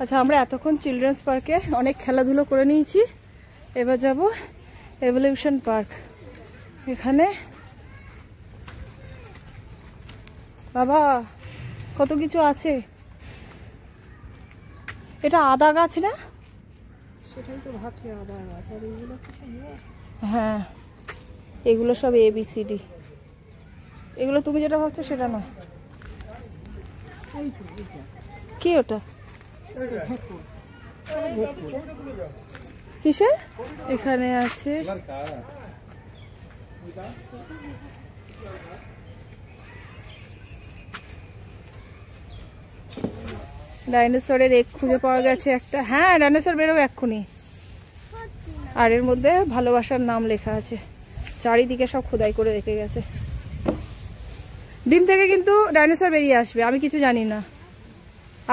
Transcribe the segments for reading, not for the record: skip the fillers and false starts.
আচ্ছা, আমরা এতক্ষণ চিলড্রেন্স পার্কে অনেক খেলাধুলো করে নিয়েছি। এবার যাব এভলিউশন পার্ক। এখানে বাবা কত কিছু আছে। এটা আদা গাছ না? সেটাই তো ভাবছি, আদা গাছ। আর এগুলো কিছু নেই? হ্যাঁ, এগুলো সব ABCD। এগুলো তুমি যেটা ভাবছো সেটা নয়। কি ওটা? কিসের? এখানে আছে ডাইনোসরের এগ খুঁজে পাওয়া গেছে একটা। হ্যাঁ, ডাইনোসর বেরোবে এক্ষুনি। আর এর মধ্যে ভালোবাসার নাম লেখা আছে। চারিদিকে সব খোদাই করে রেখে গেছে। ডিম থেকে কিন্তু ডাইনোসর বেরিয়ে আসবে, আমি কিছু জানি না।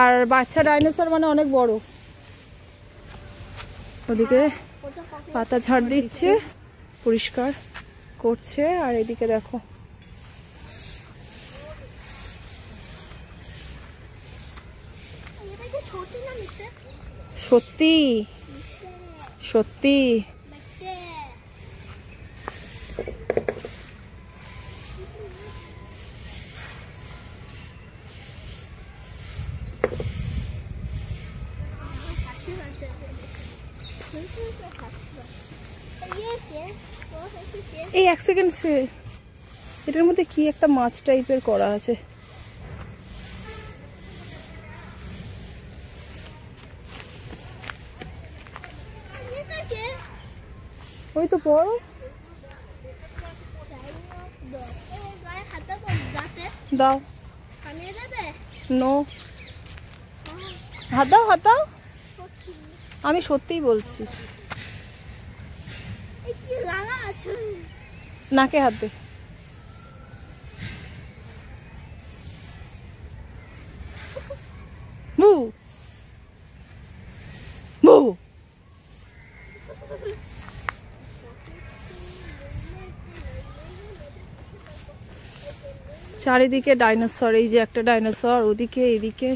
আর বাচ্চা ডাইনোসর মানে অনেক বড়। ওদিকে পাতা ঝাড় দিচ্ছে, পরিষ্কার করছে। আর এদিকে দেখো, সত্যি সত্যি এই এক সেকেন্ড, এটার মধ্যে কি একটা মাছ টাইপের করা আছে। ওই তো পড়ো, দাও। নো, হাত দাও, হাত দাও। আমি সত্যিই বলছি। নাকে হাত দে। বু বু। চারিদিকে ডাইনোসর। এই যে একটা ডাইনোসর, ওদিকে এদিকে।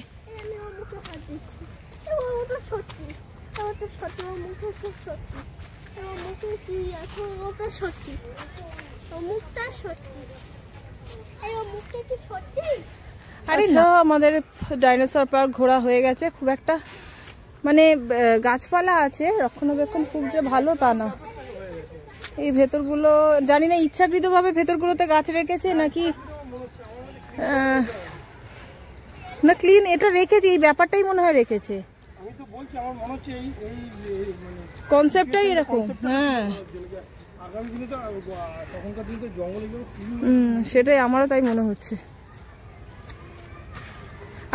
আচ্ছা, আমাদের ডাইনোসর পার্ক ঘোরা হয়ে গেছে। খুব একটা মানে গাছপালা আছে, রক্ষণাবেক্ষণ খুব যে ভালো তা না। এই ভেতরগুলো জানি না ইচ্ছাকৃতভাবে ভেতরগুলোতে গাছ রেখেছে নাকি না ক্লিন এটা রেখেছে, এই ব্যাপারটাই মনে হয় রেখেছে। কনসেপ্টটাই এরকম। হ্যাঁ, সেটাই আমারও তাই মনে হচ্ছে।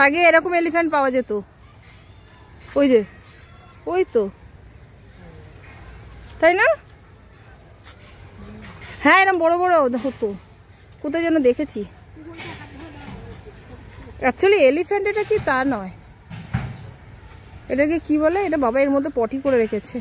আগে এরকম এলিফ্যান্ট পাওয়া যেত, ওই যে ওই তো, তাই না? হ্যাঁ, এরকম বড় বড় হতো, কোথায় যেন দেখেছি। অ্যাকচুয়ালি এলিফ্যান্ট এটা কি তা নয়, এটাকে কি বলে? এটা বাবা এর মধ্যে পটি করে রেখেছে।